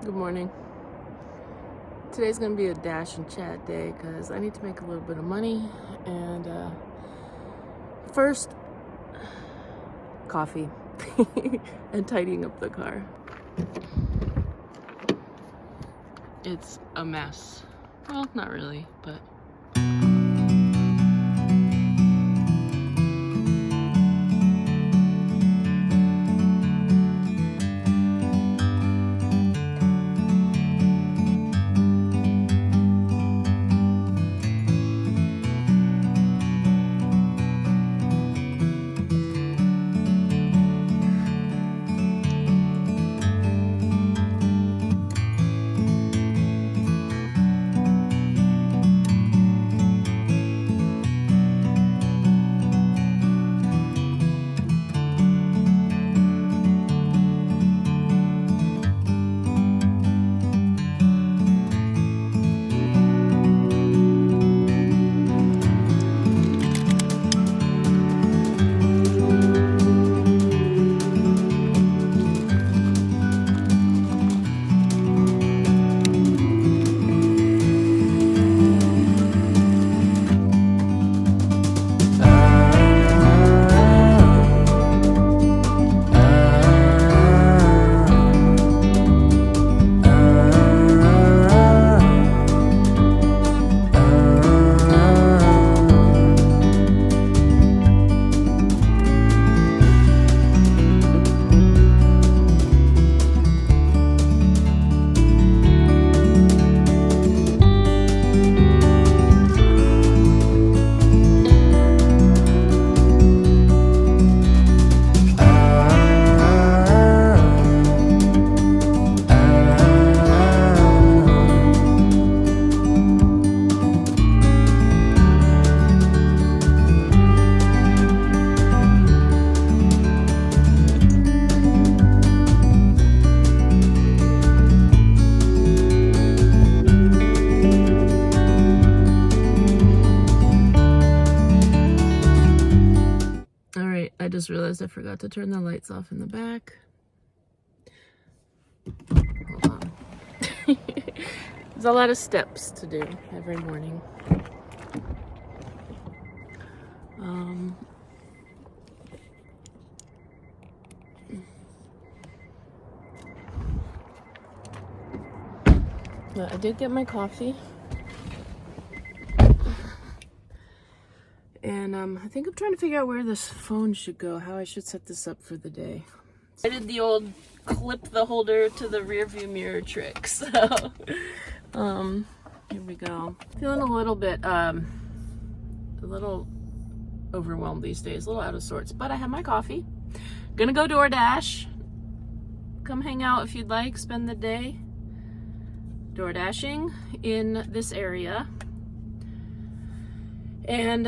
Good morning. Today's gonna be a dash and chat day because I need to make a little bit of money. And first, coffee and tidying up the car. It's a mess. Well, not really, but I just realized I forgot to turn the lights off in the back. Hold on. There's a lot of steps to do every morning. But I did get my coffee. And I think I'm trying to figure out where this phone should go, how I should set this up for the day. I did the old clip the holder to the rear view mirror trick, so here we go. Feeling a little bit overwhelmed these days, a little out of sorts, but I have my coffee. Gonna go Doordash. Come hang out if you'd like, spend the day Doordashing in this area. And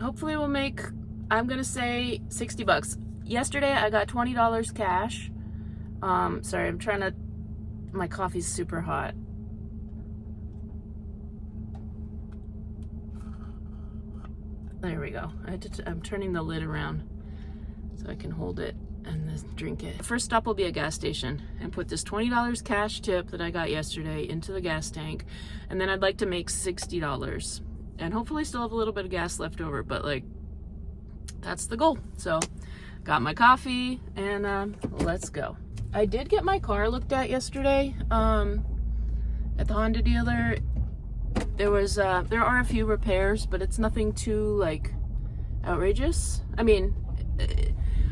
hopefully we'll make, I'm gonna say $60. Yesterday I got $20 cash. Sorry, I'm trying to, my coffee's super hot. There we go. I'm turning the lid around so I can hold it and then drink it. First stop will be a gas station and put this $20 cash tip that I got yesterday into the gas tank, and then I'd like to make $60 and hopefully still have a little bit of gas left over, but like that's the goal. So got my coffee and let's go. I did get my car looked at yesterday at the Honda dealer. There are a few repairs, but it's nothing too like outrageous. I mean,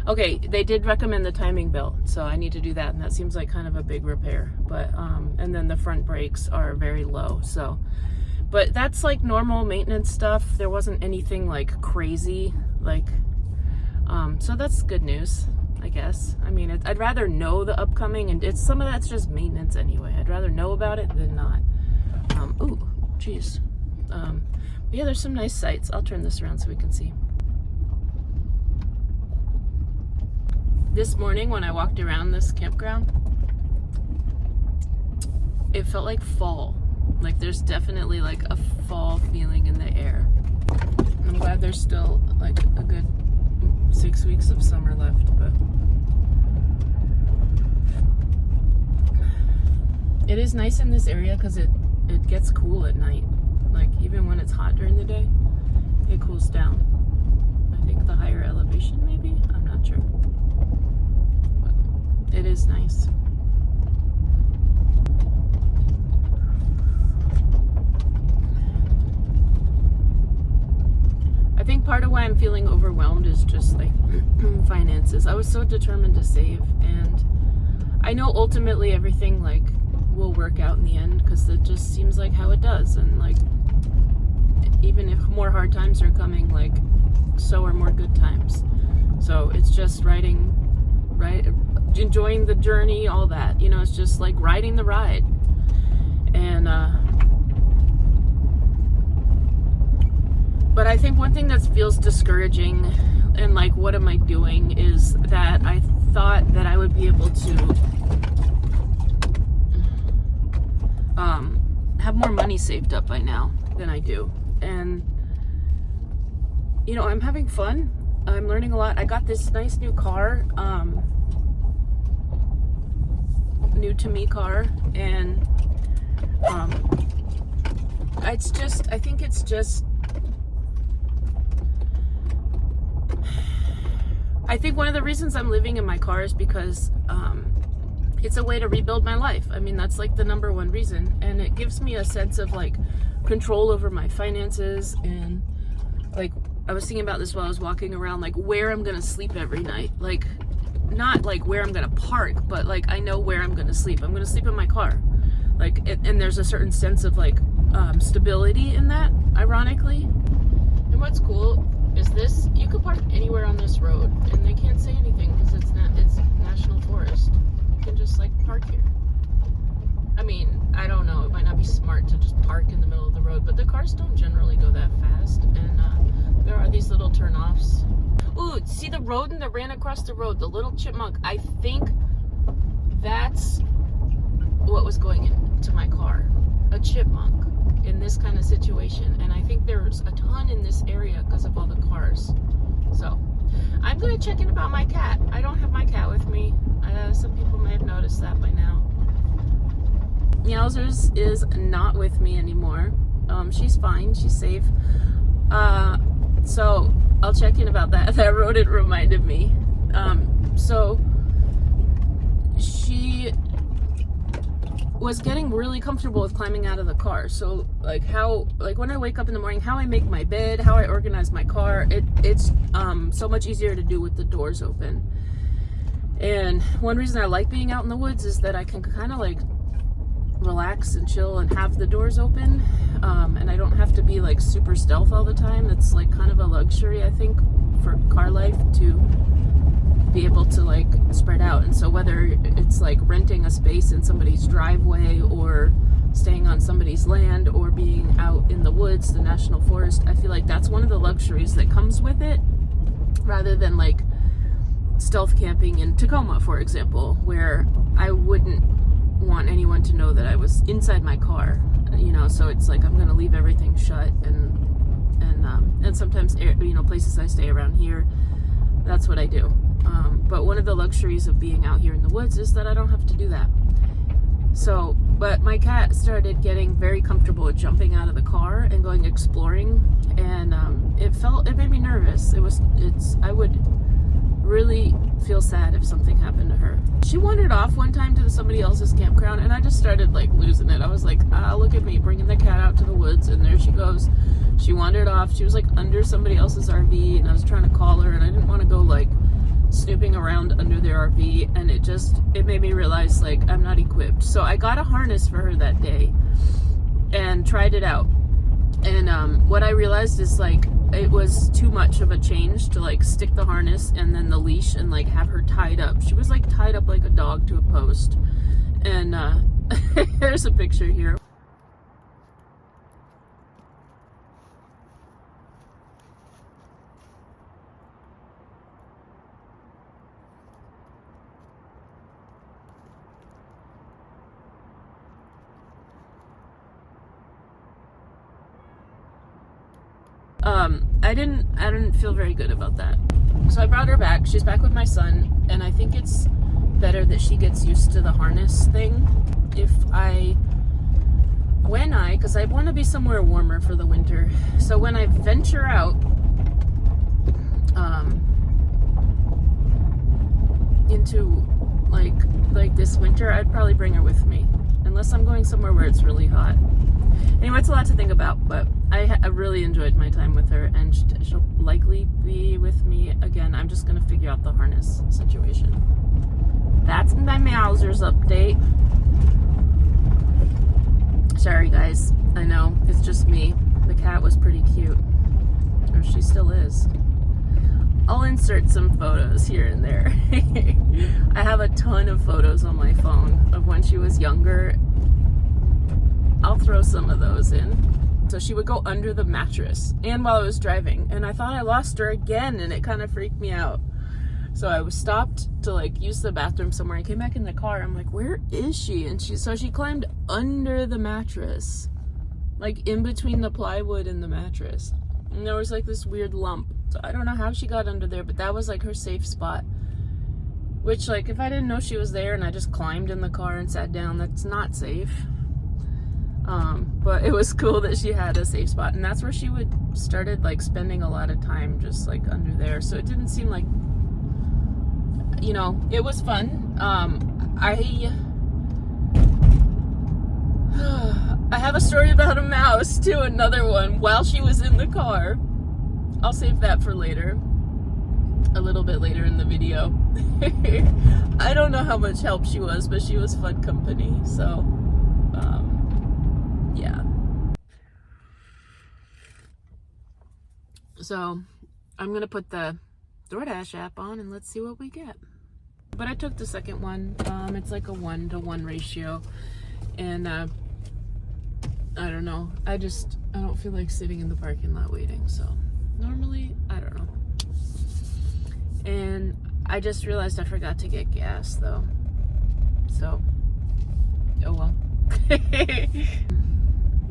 okay, they did recommend the timing belt, so I need to do that, and that seems like kind of a big repair. But and then the front brakes are very low, so, but that's like normal maintenance stuff. There wasn't anything like crazy, like, so that's good news, I guess. I mean, I'd rather know the upcoming, and it's some of that's just maintenance anyway. I'd rather know about it than not. Ooh, geez. Yeah, there's some nice sights. I'll turn this around so we can see. This morning when I walked around this campground, it felt like fall. Like there's definitely like a fall feeling in the air. I'm glad there's still like a good 6 weeks of summer left, but It is nice in this area because it gets cool at night. Like, even when it's hot during the day, it cools down. I think the higher elevation, maybe? I'm not sure. But it is nice. I think part of why I'm feeling overwhelmed is just like finances. I was so determined to save, and I know ultimately everything like will work out in the end, because it just seems like how it does. And like, even if more hard times are coming, like, so are more good times. So it's just enjoying the journey, all that, you know. It's just like riding the ride. And but I think one thing that feels discouraging, and like, what am I doing, is that I thought that I would be able to have more money saved up by now than I do. And, you know, I'm having fun. I'm learning a lot. I got this nice new car, new to me car, and it's just, I think it's just, I think one of the reasons I'm living in my car is because it's a way to rebuild my life. I mean, that's like the number one reason. And it gives me a sense of like control over my finances. And like, I was thinking about this while I was walking around, like where I'm gonna sleep every night. Like, not like where I'm gonna park, but like, I know where I'm gonna sleep. I'm gonna sleep in my car. Like, and there's a certain sense of like stability in that, ironically. And what's cool is this, you could park anywhere on this road and they can't say anything because it's national forest. You can just like park here. I mean, I don't know, it might not be smart to just park in the middle of the road, but the cars don't generally go that fast. And there are these little turnoffs. Ooh, see the rodent that ran across the road, the little chipmunk? I think that's what was going into my car, a chipmunk in this kind of situation. And I think there's a ton in this area because of all the cars. So I'm gonna check in about my cat. I don't have my cat with me. Some people may have noticed that by now. Meowsers is not with me anymore. She's fine, she's safe. So I'll check in about that. That rodent reminded me. So she was getting really comfortable with climbing out of the car. So like when I wake up in the morning, how I make my bed, how I organize my car, it's so much easier to do with the doors open. And one reason I like being out in the woods is that I can kind of like relax and chill and have the doors open, and I don't have to be like super stealth all the time. It's like kind of a luxury, I think, for car life to be able to like spread out. And so whether it's like renting a space in somebody's driveway or staying on somebody's land or being out in the woods, the national forest, I feel like that's one of the luxuries that comes with it, rather than like stealth camping in Tacoma, for example, where I wouldn't want anyone to know that I was inside my car, you know. So it's like I'm gonna leave everything shut, and sometimes, you know, places I stay around here, that's what I do. But one of the luxuries of being out here in the woods is that I don't have to do that. So, but my cat started getting very comfortable with jumping out of the car and going exploring, and it made me nervous. I would really feel sad if something happened to her. She wandered off one time to somebody else's campground, and I just started like losing it. I was like, look at me bringing the cat out to the woods, and there she goes. She wandered off. She was like under somebody else's RV, and I was trying to call her, and I didn't want to go like snooping around under their RV, and it made me realize like I'm not equipped. So I got a harness for her that day and tried it out. And what I realized is like it was too much of a change to like stick the harness and then the leash and like have her tied up. She was like tied up like a dog to a post. And here's a picture here. I didn't feel very good about that. So I brought her back. She's back with my son, and I think it's better that she gets used to the harness thing. because I want to be somewhere warmer for the winter. So when I venture out, into like this winter, I'd probably bring her with me, unless I'm going somewhere where it's really hot. Anyway, it's a lot to think about, but I really enjoyed my time with her, and she'll likely be with me again. I'm just gonna figure out the harness situation. That's my Mausers update. Sorry guys, I know, it's just me. The cat was pretty cute, or she still is. I'll insert some photos here and there. I have a ton of photos on my phone of when she was younger. I'll throw some of those in. So she would go under the mattress, and while I was driving, and I thought I lost her again, and it kind of freaked me out. So I was stopped to like use the bathroom somewhere. I came back in the car. I'm like, where is she? And she climbed under the mattress, like in between the plywood and the mattress. And there was like this weird lump. So I don't know how she got under there, but that was like her safe spot. Which, like, if I didn't know she was there and I just climbed in the car and sat down, that's not safe. But it was cool that she had a safe spot, and that's where she started like spending a lot of time, just like under there. So it didn't seem like, you know, it was fun. I have a story about a mouse too, another one, while she was in the car. I'll save that for later, a little bit later in the video. I don't know how much help she was, but she was fun company, so yeah. So I'm gonna put the Doordash app on and let's see what we get. But I took the second one. It's like a 1-to-1 ratio, and I don't know, I don't feel like sitting in the parking lot waiting, so normally, I don't know. And I just realized I forgot to get gas though, so oh well.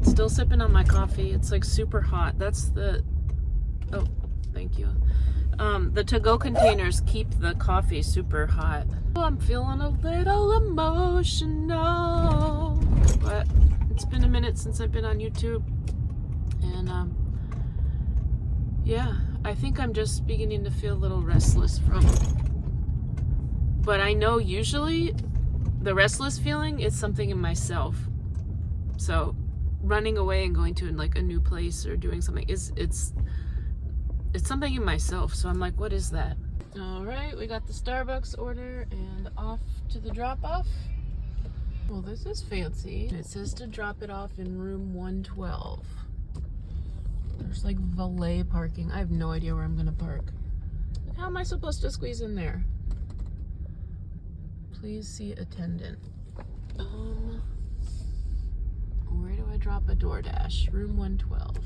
Still sipping on my coffee. It's like super hot. That's the, oh, thank you. The to-go containers keep the coffee super hot. Oh, I'm feeling a little emotional, but it's been a minute since I've been on YouTube, and yeah, I think I'm just beginning to feel a little restless from it. But I know usually the restless feeling is something in myself. So running away and going to like a new place or doing something it's something in myself. So I'm like, what is that? All right, we got the Starbucks order and off to the drop-off. Well, this is fancy. It says to drop it off in room 112. There's like valet parking. I have no idea where I'm gonna park. How am I supposed to squeeze in there? Please see attendant. Where do I drop a Doordash? Room 112.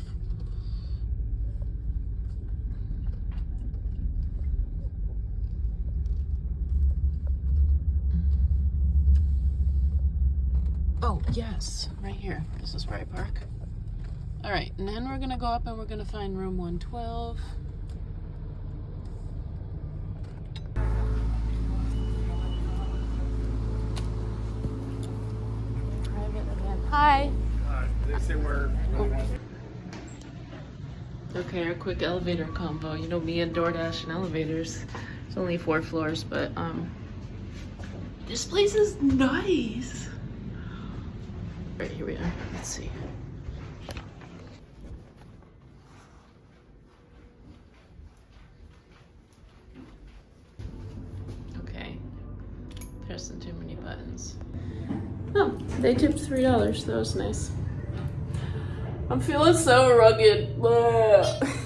Oh, yes, right here. This is where I park. All right, and then we're gonna go up and we're gonna find room 112. Private event. Hi. They say we're. Okay, our quick elevator combo. You know me and Doordash and elevators. It's only 4 floors, but this place is nice. All right, here we are. Let's see. Pressing too many buttons. Oh, they tipped $3. That was nice. I'm feeling so rugged.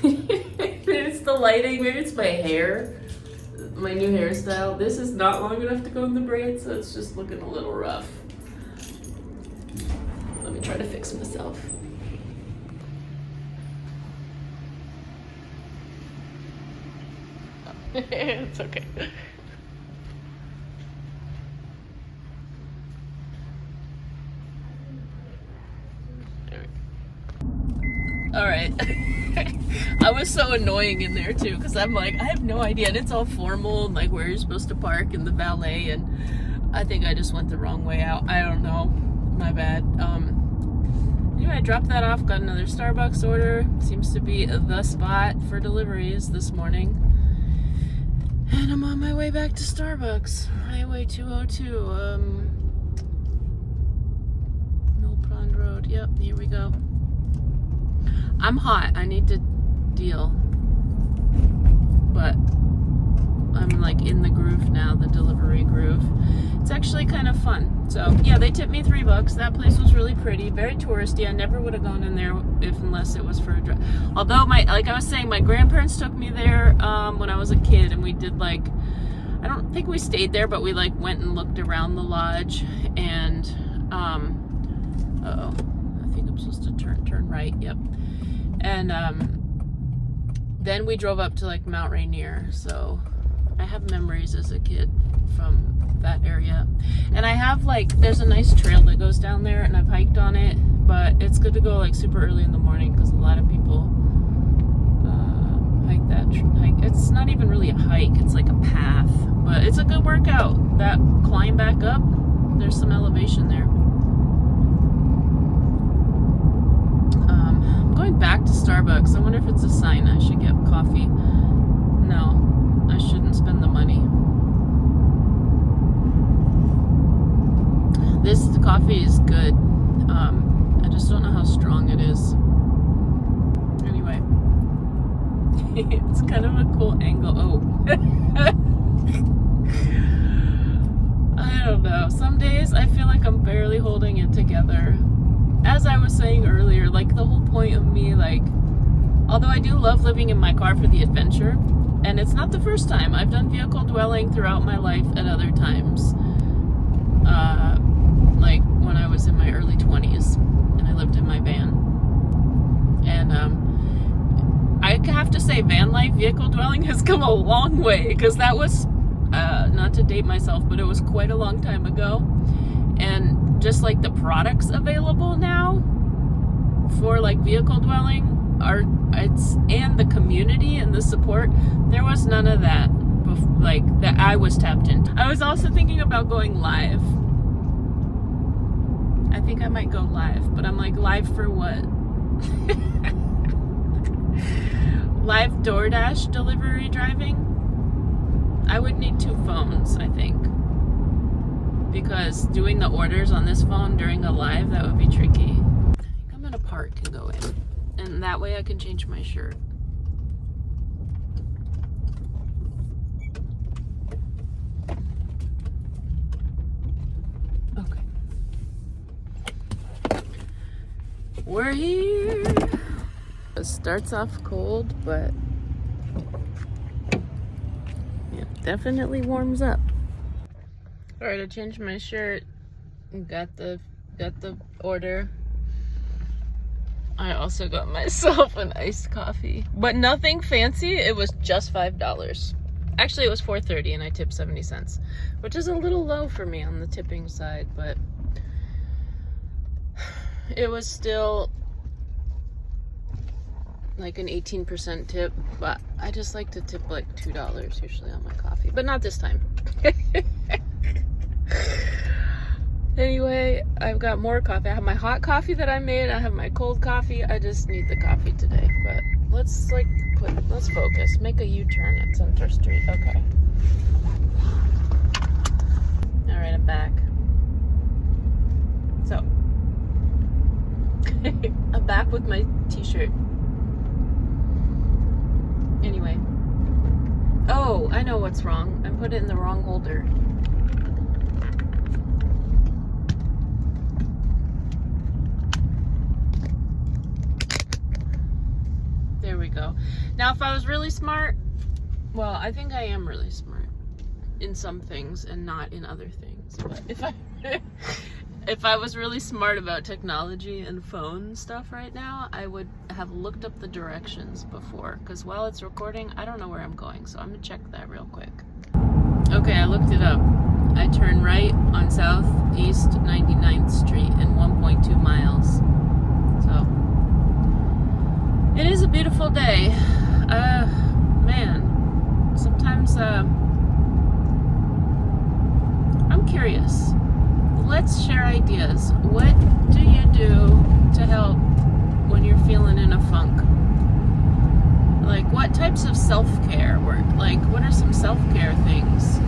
Maybe it's the lighting, maybe it's my hair. My new hairstyle. This is not long enough to go in the braids, so it's just looking a little rough. Let me try to fix myself. It's okay. All right. I was so annoying in there too, because I'm like, I have no idea, and it's all formal and like where you're supposed to park and the valet, and I think I just went the wrong way out. I don't know. My bad. Anyway, I dropped that off, got another Starbucks order. Seems to be the spot for deliveries this morning. And I'm on my way back to Starbucks. Highway 202. Mill Pond Road. Yep, here we go. I'm hot. I need to deal. But I'm like in the groove now, the delivery groove. It's actually kind of fun. So yeah, they tipped me $3. That place was really pretty, very touristy. I never would have gone in there unless it was for a drive. Although like I was saying, my grandparents took me there when I was a kid, and we did like, I don't think we stayed there, but we like went and looked around the lodge, and uh-oh, I think I'm supposed to turn right. Yep. And then we drove up to like Mount Rainier. So I have memories as a kid from that area. And I have like, there's a nice trail that goes down there, and I've hiked on it, but it's good to go like super early in the morning because a lot of people hike that hike. It's not even really a hike, it's like a path, but it's a good workout. That climb back up, there's some elevation there. I'm going back to Starbucks. I wonder if it's a sign I should get coffee. No, I shouldn't spend the money. This coffee is good. I just don't know how strong it is. Anyway, it's kind of a cool angle. Oh. I don't know. Some days I feel like I'm barely holding it together. As I was saying earlier, like the whole point of me, like, although I do love living in my car for the adventure, and it's not the first time. I've done vehicle dwelling throughout my life at other times. Like when I was in my early 20s and I lived in my van. And I have to say, van life, vehicle dwelling has come a long way, because that was, not to date myself, but it was quite a long time ago. And just like the products available now for like vehicle dwelling and the community and the support, there was none of that like that I was tapped into. I was also thinking about going live. I think I might go live, but I'm like, live for what? Live Doordash delivery driving? I would need 2 phones, I think. Because doing the orders on this phone during a live, that would be tricky. I think I'm gonna park and go in. And that way I can change my shirt. Okay. We're here. It starts off cold, but yeah, definitely warms up. All right, I changed my shirt and got the order. I also got myself an iced coffee, but nothing fancy. It was just $5. Actually, it was $4.30 and I tipped 70 cents, which is a little low for me on the tipping side, but it was still like an 18% tip. But I just like to tip like $2 usually on my coffee, but not this time. Anyway, I've got more coffee. I have my hot coffee that I made. I have my cold coffee. I just need the coffee today. But let's focus. Make a U-turn at Center Street. Okay. All right, I'm back. So, I'm back with my t-shirt. Anyway. Oh, I know what's wrong. I put it in the wrong holder. There we go. Now, if I was really smart, well, I think I am really smart in some things and not in other things. But if I was really smart about technology and phone stuff right now, I would have looked up the directions before. Because while it's recording, I don't know where I'm going. So I'm going to check that real quick. Okay, I looked it up. I turn right on Southeast 99th Street in 1.2 miles. So it is a beautiful day. Man, sometimes I'm curious. let's share ideas. What do you do to help when you're feeling in a funk? Like, what types of self-care work? Like, what are some self-care things?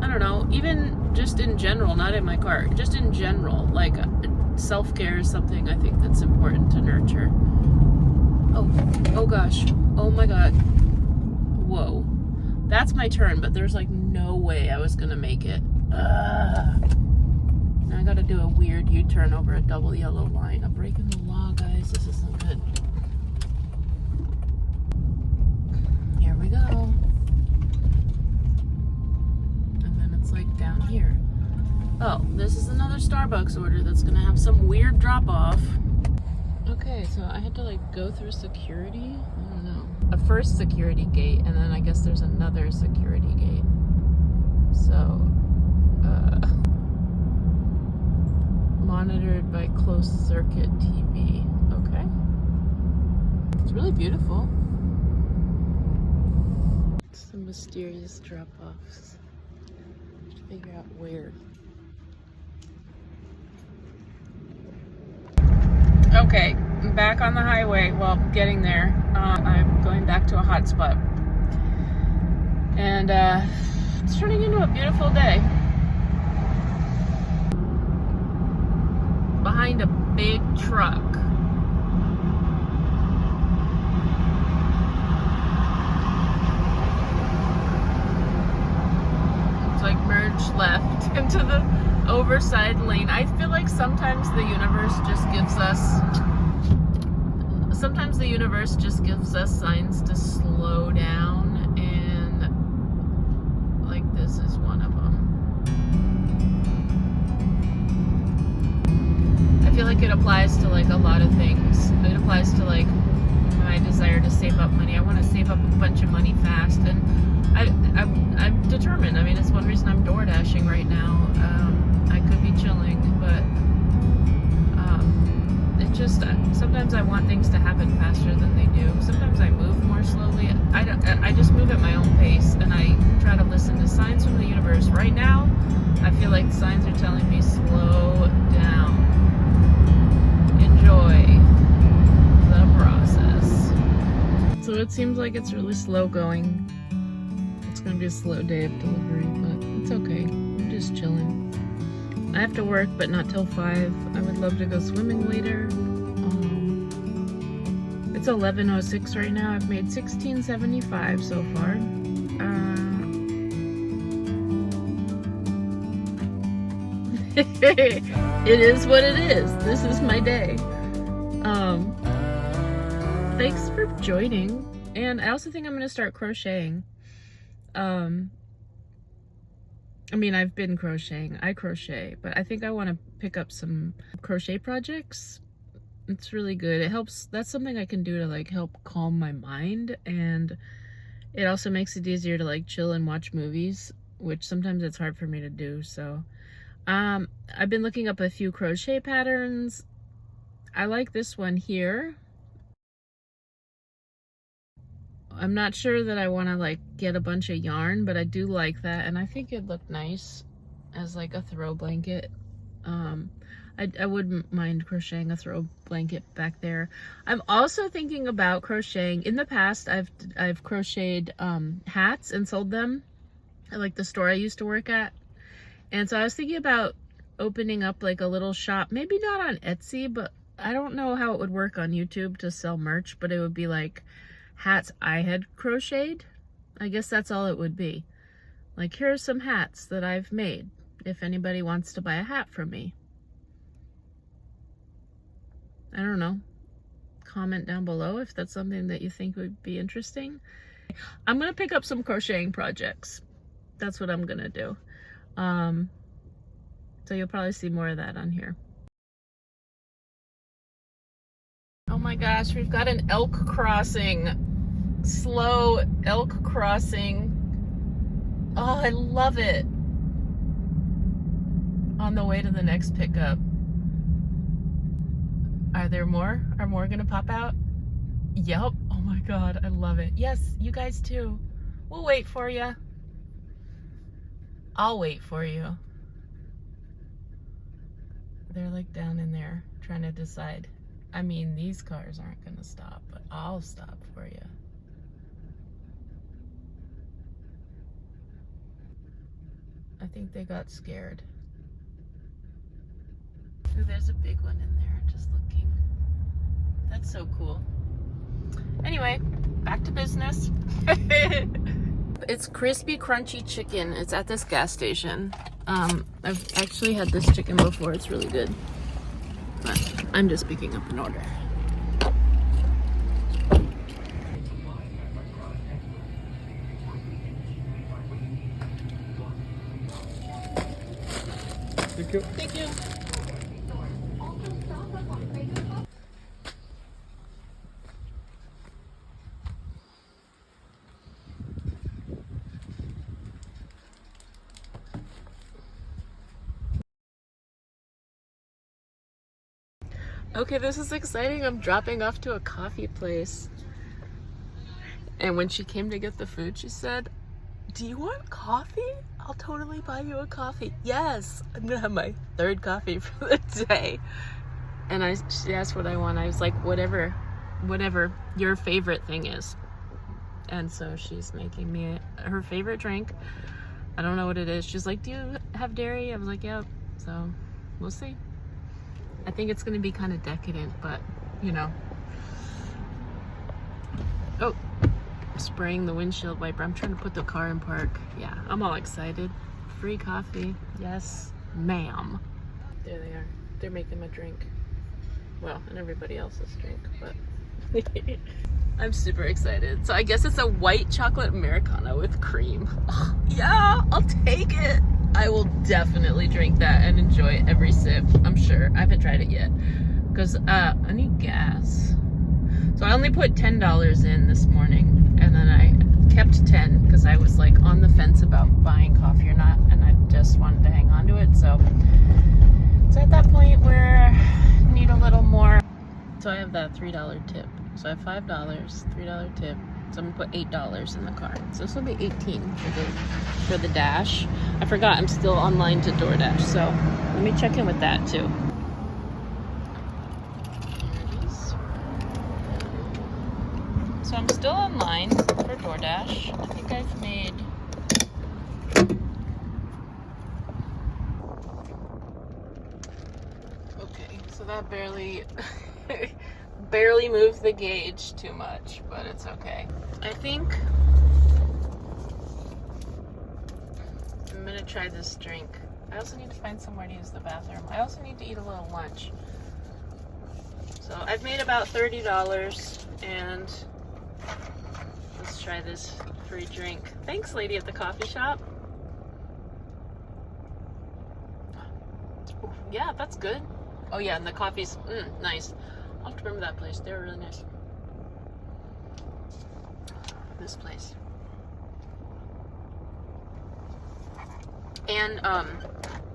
I don't know, even just in general, not in my car, just in general, like self-care is something I think that's important to nurture. Oh gosh, oh my god, whoa, that's my turn, but there's like no way I was gonna make it. Now I gotta do a weird U-turn over a double yellow line. I'm breaking the law, guys, this isn't good. Here we go. Like down here. Oh, this is another Starbucks order that's gonna have some weird drop off. Okay, so I had to like go through security. I don't know. A first security gate, and then I guess there's another security gate. So, monitored by closed circuit TV. Okay. It's really beautiful. Some mysterious drop offs. Figure out where. Okay, I'm back on the highway. Well, getting there. I'm going back to a hotspot. And it's turning into a beautiful day. Behind a big truck. Like merge left into the overside lane. I feel like sometimes the universe just gives us signs to slow down, and like this is one of them. I feel like it applies to like a lot of things. It applies to like my desire to save up money. I want to save up a bunch of money fast, and I'm determined. I mean, it's one reason I'm Doordashing right now. I could be chilling, but it just sometimes I want things to happen faster than they do. Sometimes I move more slowly. I just move at my own pace, and I try to listen to signs from the universe. Right now, I feel like signs are telling me slow down. Enjoy the process. So it seems like it's really slow going. It's gonna be a slow day of delivery, but it's okay. I'm just chilling. I have to work, but not till 5. I would love to go swimming later. It's 11:06 right now. I've made $16.75 so far. It is what it is. This is my day. Thanks for joining. And I also think I'm gonna start crocheting. I mean, I've been crocheting. I crochet, but I think I want to pick up some crochet projects. It's really good. It helps. That's something I can do to like help calm my mind, and it also makes it easier to like chill and watch movies, which sometimes it's hard for me to do. So I've been looking up a few crochet patterns. I like this one here. I'm not sure that I want to like get a bunch of yarn, but I do like that, and I think it'd look nice as like a throw blanket. I wouldn't mind crocheting a throw blanket back there. I'm also thinking about crocheting. In the past, I've crocheted hats and sold them at like the store I used to work at, and so I was thinking about opening up like a little shop, maybe not on Etsy, but I don't know how it would work on YouTube to sell merch, but it would be like hats I had crocheted. I guess that's all it would be. Like, here's some hats that I've made, if anybody wants to buy a hat from me. I don't know. Comment down below if that's something that you think would be interesting. I'm gonna pick up some crocheting projects. That's what I'm gonna do. So you'll probably see more of that on here. Oh my gosh, we've got an elk crossing. Slow elk crossing. Oh, I love it. On the way to the next pickup. Are there more? Are more gonna pop out? Yep. Oh my god, I love it. Yes, you guys too. We'll wait for you. I'll wait for you. they're like down in there trying to decide. I mean, these cars aren't gonna stop, but I'll stop for you. I think they got scared. Ooh, there's a big one in there, just looking. That's so cool. Anyway, back to business. It's crispy, crunchy chicken. It's at this gas station. I've actually had this chicken before. It's really good. But I'm just picking up an order. Thank you. Thank you. Okay, this is exciting. I'm dropping off to a coffee place. And when she came to get the food, she said, "Do you want coffee? I'll totally buy you a coffee." Yes, I'm gonna have my third coffee for the day. And she asked what I want. I was like, whatever your favorite thing is. And so she's making me her favorite drink. I don't know what it is. She's like, "Do you have dairy?" I was like, "Yep." So we'll see. I think it's gonna be kind of decadent, but you know. Oh, spraying the windshield wiper. I'm trying to put the car in park. Yeah, I'm all excited. Free coffee. Yes, ma'am. There they are. They're making my drink. Well, and everybody else's drink, but I'm super excited. So I guess it's a white chocolate Americano with cream. Yeah, I'll take it. I will definitely drink that and enjoy every sip, I'm sure. I haven't tried it yet because I need gas. So I only put $10 in this morning, and then I kept 10 because I was like on the fence about buying coffee or not, and I just wanted to hang on to it. So it's at that point where I need a little more. So I have that $3 tip. So I have $5, $3 tip. So I'm gonna put $8 in the car. So this will be $18 for the dash. I forgot I'm still online to Doordash, so let me check in with that too. So I'm still online for Doordash. I think I've made okay, so that barely moved the gauge too much, but it's okay. I think I'm gonna try this drink. I also need to find somewhere to use the bathroom. I also need to eat a little lunch. So I've made about $30, and let's try this free drink. Thanks, lady at the coffee shop. Ooh, yeah, that's good. Oh yeah, and the coffee's nice. I'll have to remember that place. They were really nice. This place. And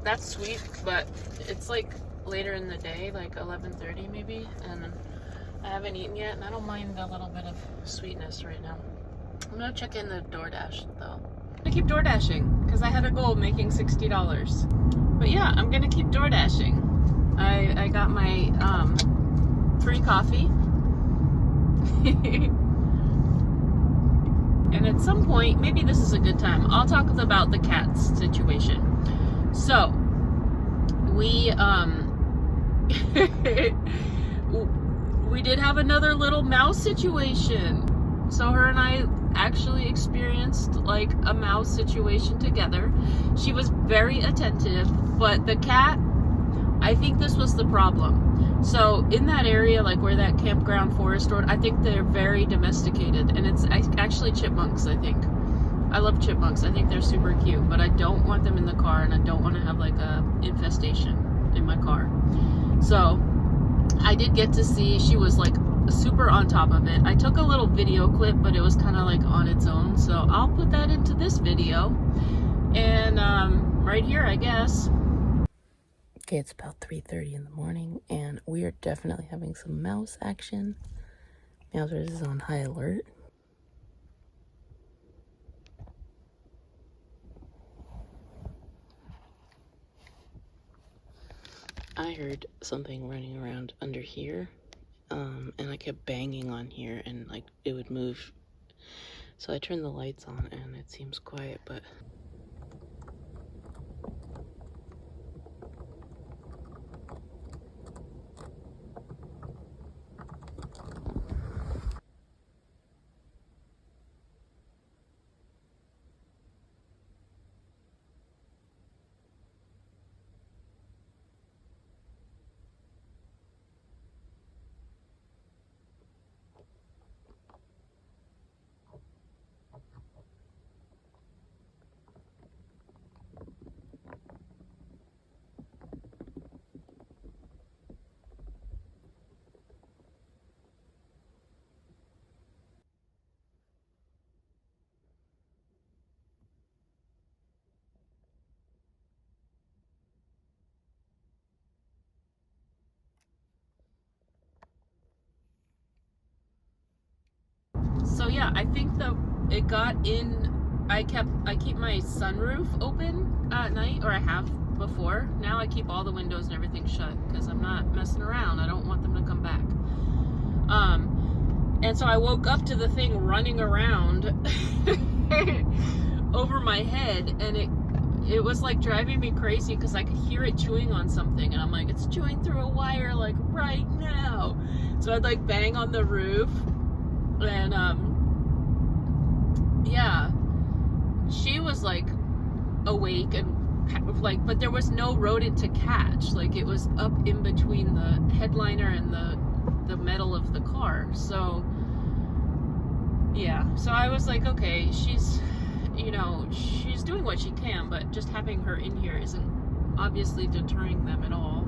that's sweet, but it's like later in the day, like 11:30 maybe, and I haven't eaten yet, and I don't mind a little bit of sweetness right now. I'm gonna check in the Doordash though. I'm gonna keep Doordashing because I had a goal of making $60. But yeah, I'm gonna keep Doordashing. I got my free coffee. And at some point, maybe this is a good time, I'll talk about the cats situation. So we we did have another little mouse situation. So her and I actually experienced like a mouse situation together. She was very attentive, but the cat, I think this was the problem. So in that area, like where that campground forest road, I think they're very domesticated, and it's actually chipmunks, I think. I love chipmunks. I think they're super cute, but I don't want them in the car, and I don't want to have like a infestation in my car. So I did get to see, she was like super on top of it. I took a little video clip, but it was kind of like on its own, so I'll put that into this video. And right here, I guess. Okay, it's about 3:30 in the morning, and we are definitely having some mouse action. Meowsers is on high alert. I heard something running around under here, and I kept banging on here and like it would move. So I turned the lights on and it seems quiet, but so yeah, I think it got in. I keep my sunroof open at night, or I have before. Now I keep all the windows and everything shut because I'm not messing around. I don't want them to come back. And so I woke up to the thing running around over my head, and it was like driving me crazy because I could hear it chewing on something, and I'm like, it's chewing through a wire like right now. So I'd like bang on the roof, and yeah, she was like awake and like, but there was no rodent to catch. Like it was up in between the headliner and the metal of the car. So yeah, so I was like, okay, she's doing what she can, but just having her in here isn't obviously deterring them at all,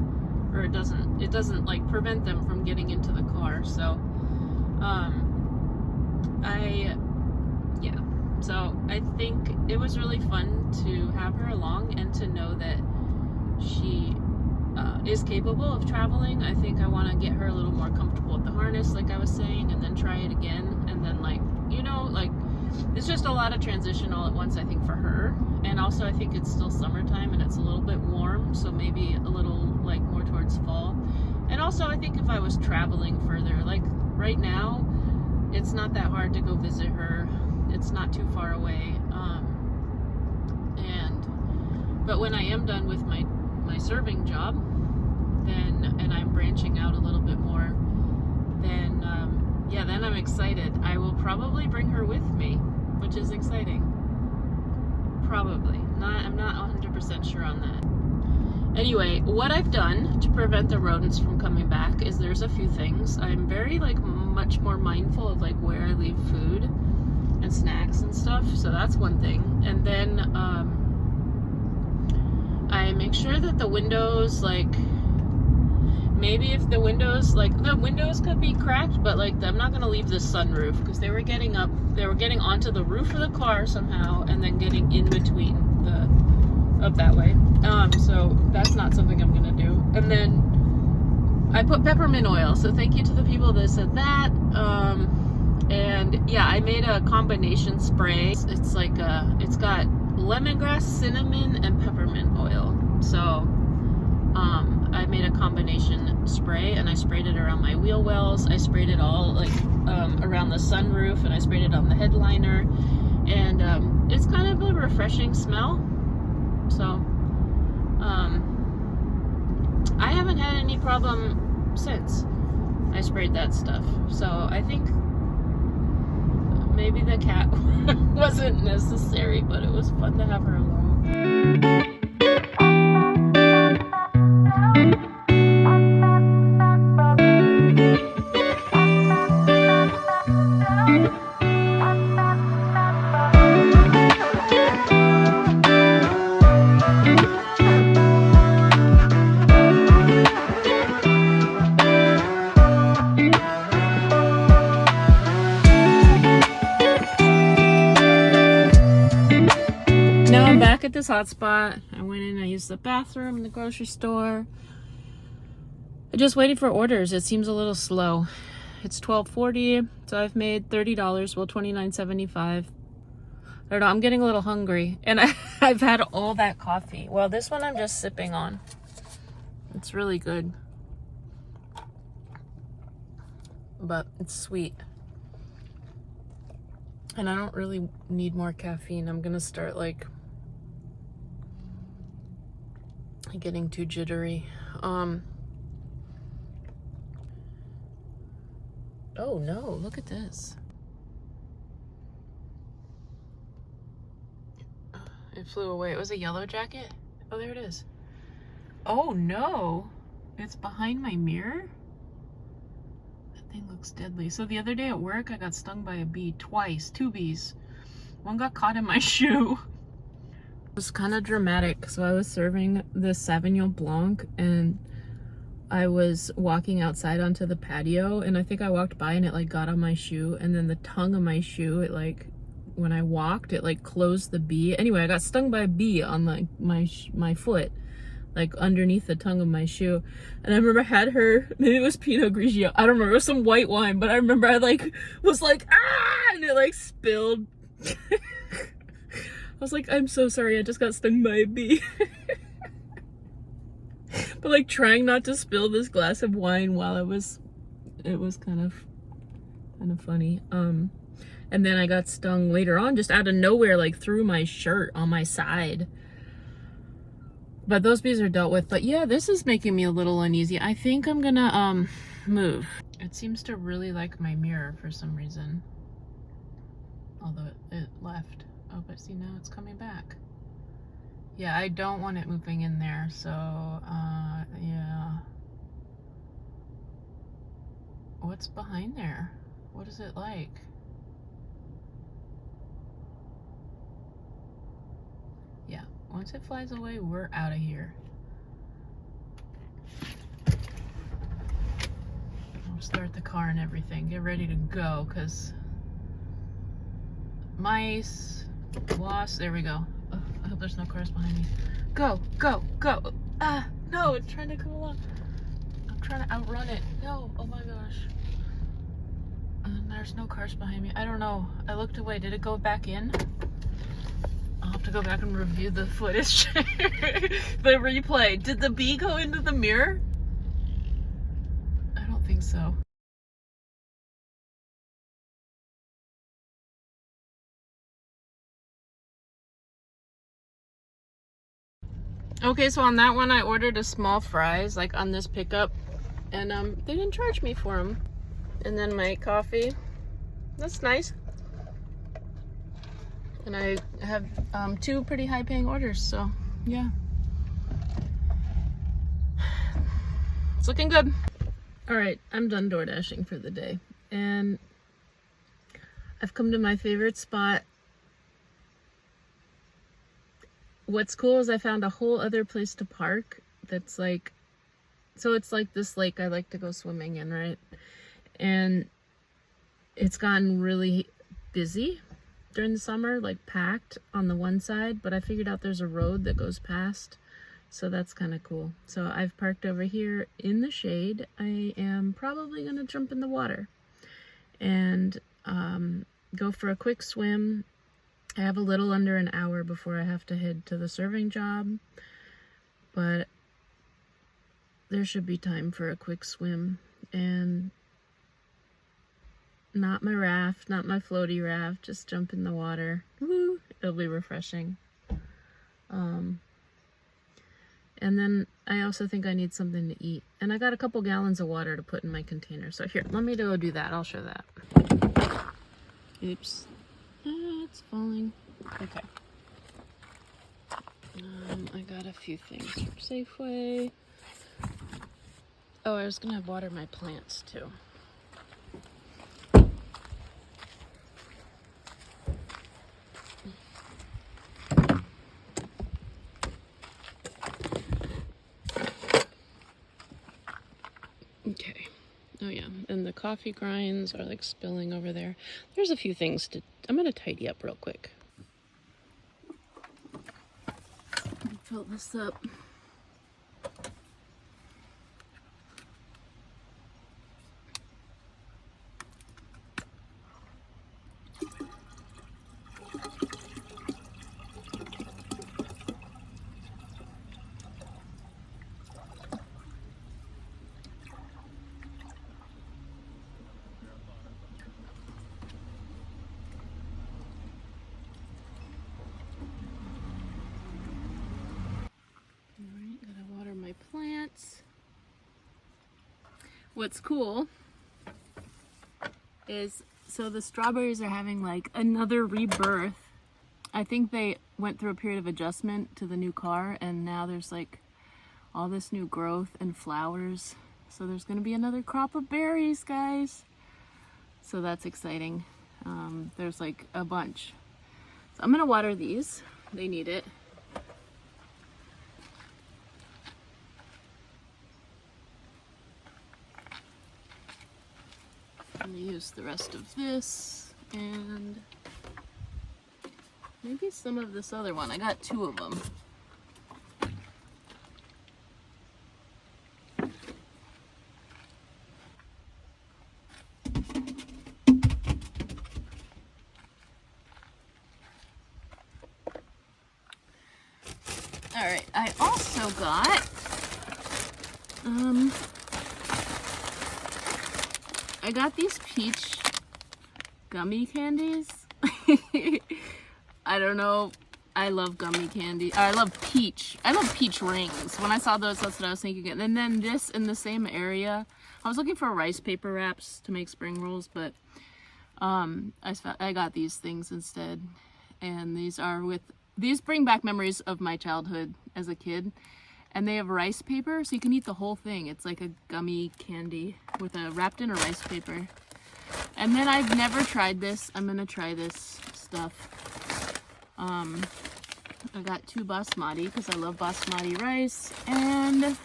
or it doesn't like prevent them from getting into the car. So so I think it was really fun to have her along and to know that she is capable of traveling. I think I want to get her a little more comfortable with the harness, like I was saying, and then try it again, and then like it's just a lot of transition all at once, I think, for her. And also I think it's still summertime and it's a little bit warm, so maybe a little like more towards fall. And also I think if I was traveling further, like right now it's not that hard to go visit her, it's not too far away, but when I am done with my serving job, then, and I'm branching out a little bit more, then then I'm excited. I will probably bring her with me, which is exciting. Probably. I'm not 100% sure on that. Anyway, what I've done to prevent the rodents from coming back is there's a few things. I'm very much more mindful of like where I leave food and snacks and stuff, so that's one thing. And then I make sure that the windows, like, maybe if the windows could be cracked, but like I'm not gonna leave the sunroof because they were getting onto the roof of the car somehow and then getting in between up that way. So that's not something I'm gonna do. And then I put peppermint oil, so thank you to the people that said that. And yeah, I made a combination spray. It's like it's got lemongrass, cinnamon, and peppermint oil. So I made a combination spray, and I sprayed it around my wheel wells. I sprayed it all like around the sunroof, and I sprayed it on the headliner. And it's kind of a refreshing smell. So I haven't had any problem since I sprayed that stuff. So I think maybe the cat wasn't necessary, but it was fun to have her along. Now I'm back at this hotspot. I went in, I used the bathroom in the grocery store. I just waited for orders. It seems a little slow. It's 12:40, so I've made $30, well, $29.75. I don't know, I'm getting a little hungry. And I've had all that coffee. Well, this one I'm just sipping on. It's really good. But it's sweet. And I don't really need more caffeine. I'm gonna start like getting too jittery. Oh no, look at this. It flew away. It was a yellow jacket. Oh, there it is. Oh no, it's behind my mirror. That thing looks deadly. So the other day at work, I got stung by a bee twice, 2 bees. One got caught in my shoe. It was kind of dramatic. So I was serving the Sauvignon Blanc and I was walking outside onto the patio, and I think I walked by and it like got on my shoe, and then the tongue of my shoe, it like, when I walked, it like closed the bee. Anyway, I got stung by a bee on like my foot, like underneath the tongue of my shoe. And I remember I had her, maybe it was Pinot Grigio, I don't remember, it was some white wine, but I remember I like was like, ah, and it like spilled. I was like, I'm so sorry, I just got stung by a bee. But like trying not to spill this glass of wine while it was kind of funny. And then I got stung later on just out of nowhere, like through my shirt on my side. But those bees are dealt with. But yeah, this is making me a little uneasy. I think I'm gonna move. It seems to really like my mirror for some reason. Although it left. Oh, but see, now it's coming back. Yeah, I don't want it moving in there, so, yeah. What's behind there? What is it like? Yeah, once it flies away, we're out of here. I'll start the car and everything. Get ready to go, because mice, wasps, there we go. Oh, I hope there's no cars behind me. Go, go, go. Ah, no, it's trying to come along. I'm trying to outrun it. No, oh my gosh. There's no cars behind me. I don't know. I looked away. Did it go back in? I'll have to go back and review the footage. The replay. Did the bee go into the mirror? I don't think so. Okay, so on that one, I ordered a small fries, like on this pickup, and they didn't charge me for them. And then my coffee, that's nice. And I have 2 pretty high-paying orders, so yeah. It's looking good. All right, I'm done door dashing for the day, and I've come to my favorite spot. What's cool is I found a whole other place to park that's like, so it's like this lake I like to go swimming in, right? And it's gotten really busy during the summer, like packed on the one side, but I figured out there's a road that goes past, so that's kind of cool. So I've parked over here in the shade. I am probably gonna jump in the water and go for a quick swim. I have a little under an hour before I have to head to the serving job, but there should be time for a quick swim. And not my raft, not my floaty raft, just jump in the water. Woo! It'll be refreshing. And then I also think I need something to eat. And I got a couple gallons of water to put in my container. So here, let me go do that. I'll show that. Oops. It's falling. Okay. I got a few things from Safeway. Oh, I was gonna water my plants too. Okay. Oh yeah, and the coffee grinds are like spilling over there. There's a few things I'm gonna tidy up real quick. Fill this up. What's cool is, so the strawberries are having like another rebirth. I think they went through a period of adjustment to the new car, and now there's like all this new growth and flowers. So there's going to be another crop of berries, guys. So that's exciting. There's like a bunch. So I'm going to water these. They need it. I'm going to use the rest of this and maybe some of this other one. I got 2 of them. All right, I also got I got these peach gummy candies. I don't know. I love gummy candy. I love peach. I love peach rings. When I saw those, that's what I was thinking. And then this in the same area. I was looking for rice paper wraps to make spring rolls, but I got these things instead. And these bring back memories of my childhood as a kid. And they have rice paper, so you can eat the whole thing. It's like a gummy candy wrapped in a rice paper. And then I've never tried this. I'm gonna try this stuff. I got 2 basmati because I love basmati rice, and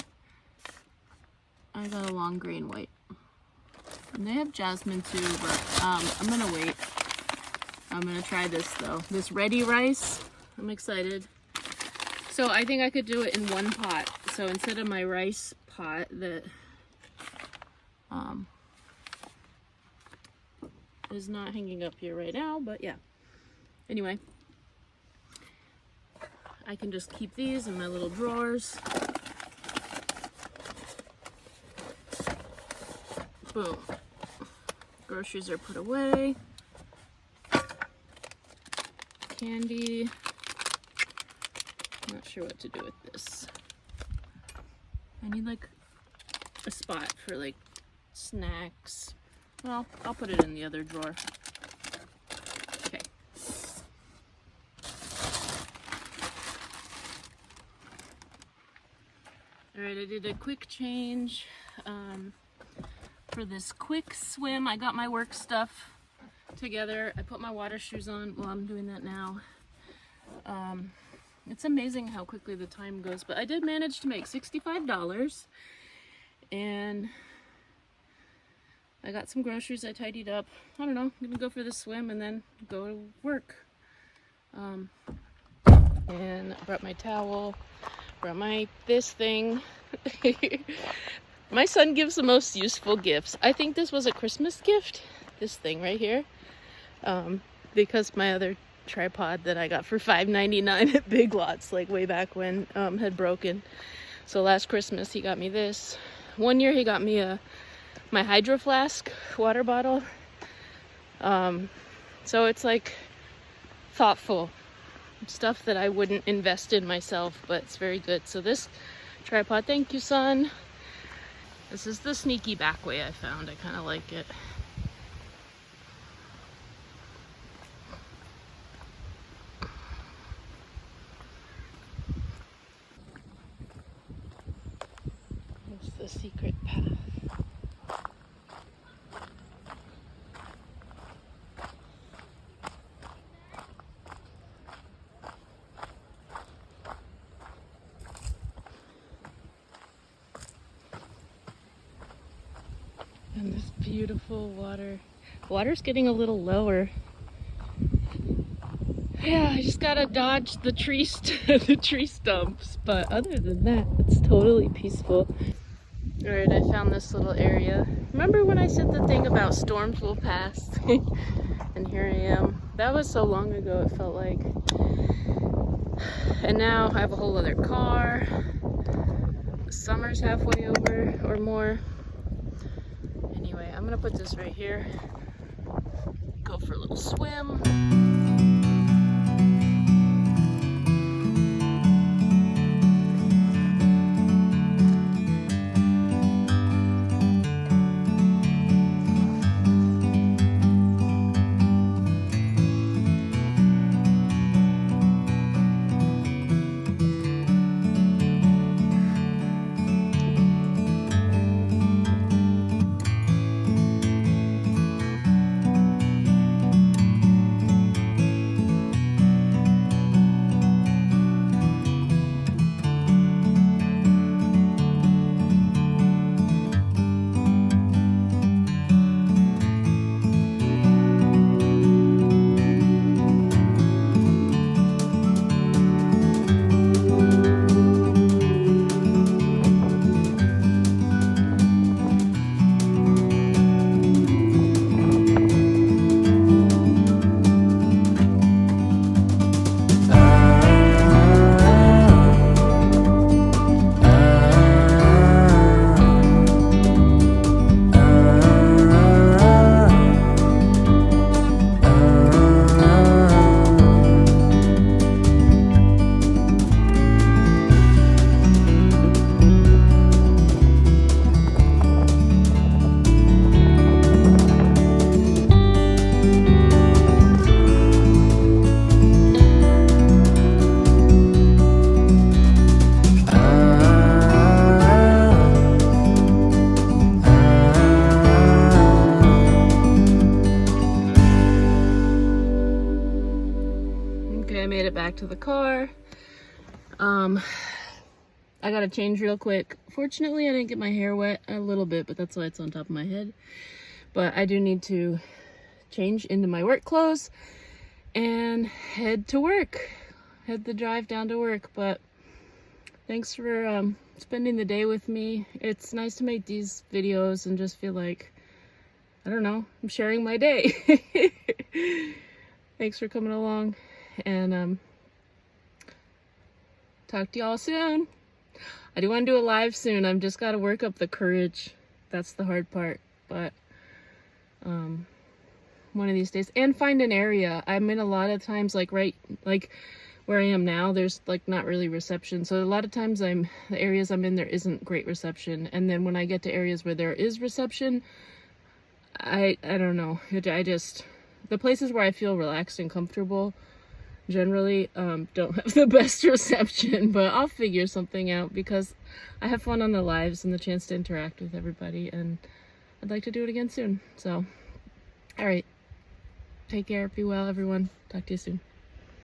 I got a long grain white. And they have jasmine too, but I'm gonna wait. I'm gonna try this though. This ready rice, I'm excited. So I think I could do it in one pot. So instead of my rice pot that is not hanging up here right now, but yeah. Anyway, I can just keep these in my little drawers. Boom. Groceries are put away. Candy. I'm not sure what to do with this. I need like a spot for like snacks. Well, I'll put it in the other drawer. Okay. Alright, I did a quick change for this quick swim. I got my work stuff together. I put my water shoes on. Well, I'm doing that now. It's amazing how quickly the time goes, but I did manage to make $65, and I got some groceries. I tidied up. I don't know, I'm gonna go for the swim and then go to work. And I brought my towel, brought this thing. My son gives the most useful gifts. I think this was a Christmas gift, this thing right here, because my other tripod that I got for $5.99 at Big Lots, like way back when, had broken. So last Christmas he got me this. One year he got me my Hydro Flask water bottle. So it's like thoughtful stuff that I wouldn't invest in myself, but it's very good. So this tripod, thank you, son. This is the sneaky back way I found. I kind of like it. The secret path. And this beautiful water. Water's getting a little lower. Yeah, I just gotta dodge the tree stumps, but other than that, it's totally peaceful. Alright, I found this little area. Remember when I said the thing about storms will pass? And here I am. That was so long ago, it felt like. And now I have a whole other car. Summer's halfway over, or more. Anyway, I'm gonna put this right here. Go for a little swim. back to the car. I gotta change real quick. Fortunately, I didn't get my hair wet a little bit, but that's why it's on top of my head. But I do need to change into my work clothes and head to work. Head the drive down to work. But thanks for spending the day with me. It's nice to make these videos and just feel like, I don't know, I'm sharing my day. Thanks for coming along, and talk to y'all soon. I do want to do a live soon. I've just got to work up the courage. That's the hard part. But one of these days, and find an area. I'm in a lot of times, like where I am now, there's like not really reception. So a lot of times the areas I'm in, there isn't great reception. And then when I get to areas where there is reception, I don't know. The places where I feel relaxed and comfortable generally don't have the best reception, but I'll figure something out because I have fun on the lives and the chance to interact with everybody, and I'd like to do it again soon. So, all right. Take care. Be well, everyone. Talk to you soon.